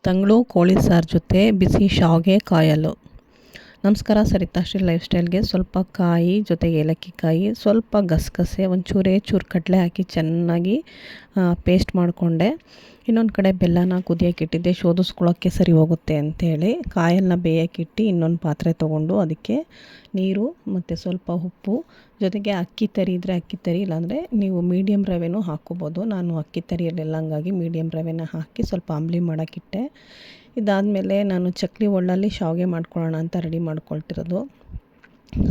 ತಂಗಳು ಕೋಳಿ ಸಾರು ಜೊತೆ ಬಿಸಿ ಶಾವಿಗೆ ಕಾಯಲು. ನಮಸ್ಕಾರ, ಸರಿತಾಶ್ರೀ ಲೈಫ್ ಸ್ಟೈಲ್ಗೆ. ಸ್ವಲ್ಪ ಕಾಯಿ ಜೊತೆಗೆ ಏಲಕ್ಕಿ ಕಾಯಿ, ಸ್ವಲ್ಪ ಗಸಗಸೆ, ಚೂರು ಕಡಲೆ ಹಾಕಿ ಚೆನ್ನಾಗಿ ಪೇಸ್ಟ್ ಮಾಡಿಕೊಂಡೆ. ಇನ್ನೊಂದು ಕಡೆ ಬೆಲ್ಲನ ಕುದಿಯೋಕ್ಕಿಟ್ಟಿದ್ದೆ, ಶೋಧಿಸ್ಕೊಳ್ಳೋಕ್ಕೆ ಸರಿ ಹೋಗುತ್ತೆ ಅಂಥೇಳಿ. ಕಾಯನ್ನ ಬೇಯೋಕ್ಕಿಟ್ಟು ಇನ್ನೊಂದು ಪಾತ್ರೆ ತೊಗೊಂಡು ಅದಕ್ಕೆ ನೀರು ಮತ್ತು ಸ್ವಲ್ಪ ಉಪ್ಪು, ಜೊತೆಗೆ ಅಕ್ಕಿ ತರಿ ಇದ್ದರೆ ಅಕ್ಕಿ ತರಿ, ಇಲ್ಲಾಂದರೆ ನೀವು ಮೀಡಿಯಮ್ ರವೆನೂ ಹಾಕ್ಕೋಬೋದು. ನಾನು ಅಕ್ಕಿ ತರಿಯಲ್ಲೆಲ್ಲ ಹಂಗಾಗಿ ಮೀಡಿಯಮ್ ರವೆನ ಹಾಕಿ ಸ್ವಲ್ಪ ಅಂಬ್ಲಿ ಮಾಡೋಕ್ಕಿಟ್ಟೆ. ಇದಾದಮೇಲೆ ನಾನು ಚಕ್ಲಿ ಒಳ್ಳಲ್ಲಿ ಶಾವಿಗೆ ಮಾಡ್ಕೊಳ್ಳೋಣ ಅಂತ ರೆಡಿ ಮಾಡ್ಕೊಳ್ತಿರೋದು.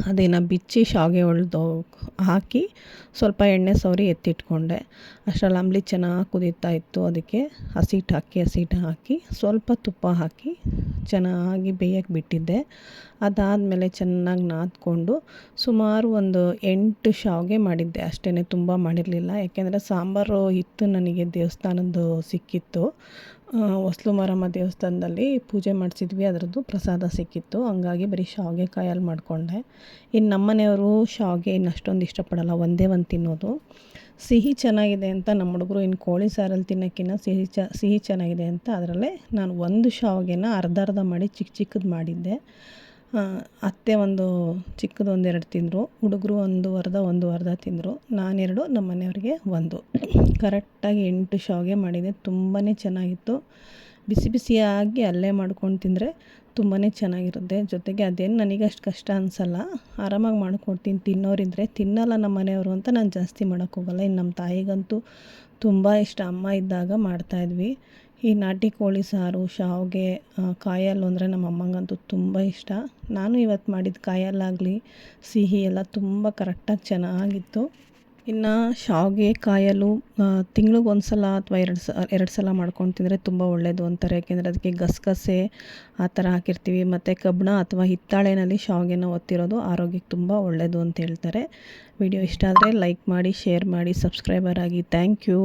ಅದನ್ನು ಬಿಚ್ಚಿ ಶಾವಿಗೆ ಒಳ್ದು ಹಾಕಿ ಸ್ವಲ್ಪ ಎಣ್ಣೆ ಸವರಿ ಎತ್ತಿಟ್ಕೊಂಡೆ. ಅಷ್ಟರಲ್ಲಿ ಅಂಬ್ಲಿ ಚೆನ್ನಾಗಿ ಕುದೀತಾ ಇತ್ತು. ಅದಕ್ಕೆ ಹಸಿಟ್ಟು ಹಾಕಿ ಸ್ವಲ್ಪ ತುಪ್ಪ ಹಾಕಿ ಚೆನ್ನಾಗಿ ಬೇಯಕ್ಕೆ ಬಿಟ್ಟಿದ್ದೆ. ಅದಾದಮೇಲೆ ಚೆನ್ನಾಗಿ ನಾದ್ಕೊಂಡು ಸುಮಾರು 8 ಶಾವಿಗೆ ಮಾಡಿದ್ದೆ. ಅಷ್ಟೇ, ತುಂಬ ಮಾಡಿರಲಿಲ್ಲ. ಯಾಕೆಂದರೆ ಸಾಂಬಾರು ಇತ್ತು ನನಗೆ, ದೇವಸ್ಥಾನದ್ದು ಸಿಕ್ಕಿತ್ತು. ಹೊಸ್ಲು ಮಾರಮ್ಮ ದೇವಸ್ಥಾನದಲ್ಲಿ ಪೂಜೆ ಮಾಡಿಸಿದ್ವಿ, ಅದರದ್ದು ಪ್ರಸಾದ ಸಿಕ್ಕಿತ್ತು. ಹಂಗಾಗಿ ಬರೀ ಶಾವಿಗೆ ಕಾಯಲ್ಲಿ ಮಾಡಿಕೊಂಡೆ. ಇನ್ನು ನಮ್ಮನೆಯವರು ಶಾವಿಗೆ ಇನ್ನು ಅಷ್ಟೊಂದು ಇಷ್ಟಪಡಲ್ಲ, ಒಂದೇ ಒಂದು ತಿನ್ನೋದು. ಸಿಹಿ ಚೆನ್ನಾಗಿದೆ ಅಂತ ನಮ್ಮ ಹುಡುಗರು ಇನ್ನು ಕೋಳಿ ಸಾರಲ್ಲಿ ತಿನ್ನೋಕ್ಕಿಂತ ಸಿಹಿ ಚೆನ್ನಾಗಿದೆ ಅಂತ ಅದರಲ್ಲೇ ನಾನು ಒಂದು ಶಾವಿಗೆನ ಅರ್ಧ ಮಾಡಿ ಚಿಕ್ಕದು ಮಾಡಿದ್ದೆ. ಅತ್ತೆ ಚಿಕ್ಕದು 1-2 ತಿಂದರು, ಹುಡುಗರು ಒಂದು ಅರ್ಧ ತಿಂದರು, ನಾನೆರಡು, ನಮ್ಮ ಮನೆಯವ್ರಿಗೆ 1. ಕರೆಕ್ಟಾಗಿ 8 ಶಾವಿಗೆ ಮಾಡಿದೆ. ತುಂಬಾ ಚೆನ್ನಾಗಿತ್ತು. ಬಿಸಿಯಾಗಿ ಅಲ್ಲೇ ಮಾಡ್ಕೊಂಡು ತಿಂದರೆ ತುಂಬಾ ಚೆನ್ನಾಗಿರುತ್ತೆ. ಜೊತೆಗೆ ಅದೇನು ನನಗೆ ಅಷ್ಟು ಕಷ್ಟ ಅನಿಸಲ್ಲ, ಆರಾಮಾಗಿ ಮಾಡ್ಕೊಡ್ತೀನಿ. ತಿನ್ನೋರಿದ್ದರೆ ತಿನ್ನಲ್ಲ ನಮ್ಮ ಮನೆಯವರು ಅಂತ ನಾನು ಜಾಸ್ತಿ ಮಾಡೋಕ್ಕೋಗಲ್ಲ. ಇನ್ನು ನಮ್ಮ ತಾಯಿಗಂತೂ ತುಂಬ ಇಷ್ಟ. ಅಮ್ಮ ಇದ್ದಾಗ ಮಾಡ್ತಾಯಿದ್ವಿ. ಈ ನಾಟಿ ಕೋಳಿ ಸಾರು, ಶಾವಿಗೆ, ಕಾಯಲ್ಲು ಅಂದರೆ ನಮ್ಮ ಅಮ್ಮಂಗಂತೂ ತುಂಬ ಇಷ್ಟ. ನಾನು ಇವತ್ತು ಮಾಡಿದ ಕಾಯಲ್ಲಾಗಲಿ ಸಿಹಿ ಎಲ್ಲ ತುಂಬ ಕರೆಕ್ಟಾಗಿ ಚೆನ್ನಾಗಿತ್ತು. ಇನ್ನು ಶಾವಿಗೆ ಕಾಯಲು ತಿಂಗ್ಳಿಗೆ 1 ಸಲ ಅಥವಾ 2 ಸಲ ಮಾಡ್ಕೊಂಡು ತಿಂದರೆ ತುಂಬ ಒಳ್ಳೆಯದು ಅಂತಾರೆ. ಯಾಕೆಂದರೆ ಅದಕ್ಕೆ ಗಸಗಸೆ ಆ ಥರ ಹಾಕಿರ್ತೀವಿ, ಮತ್ತು ಕಬ್ಬಣ ಅಥವಾ ಹಿತ್ತಾಳೆನಲ್ಲಿ ಶಾವಿಗೆನ ಒತ್ತಿರೋದು ಆರೋಗ್ಯಕ್ಕೆ ತುಂಬ ಒಳ್ಳೆಯದು ಅಂತ ಹೇಳ್ತಾರೆ. ವಿಡಿಯೋ ಇಷ್ಟ ಆದರೆ ಲೈಕ್ ಮಾಡಿ, ಶೇರ್ ಮಾಡಿ, ಸಬ್ಸ್ಕ್ರೈಬರ್ ಆಗಿ. Thank you.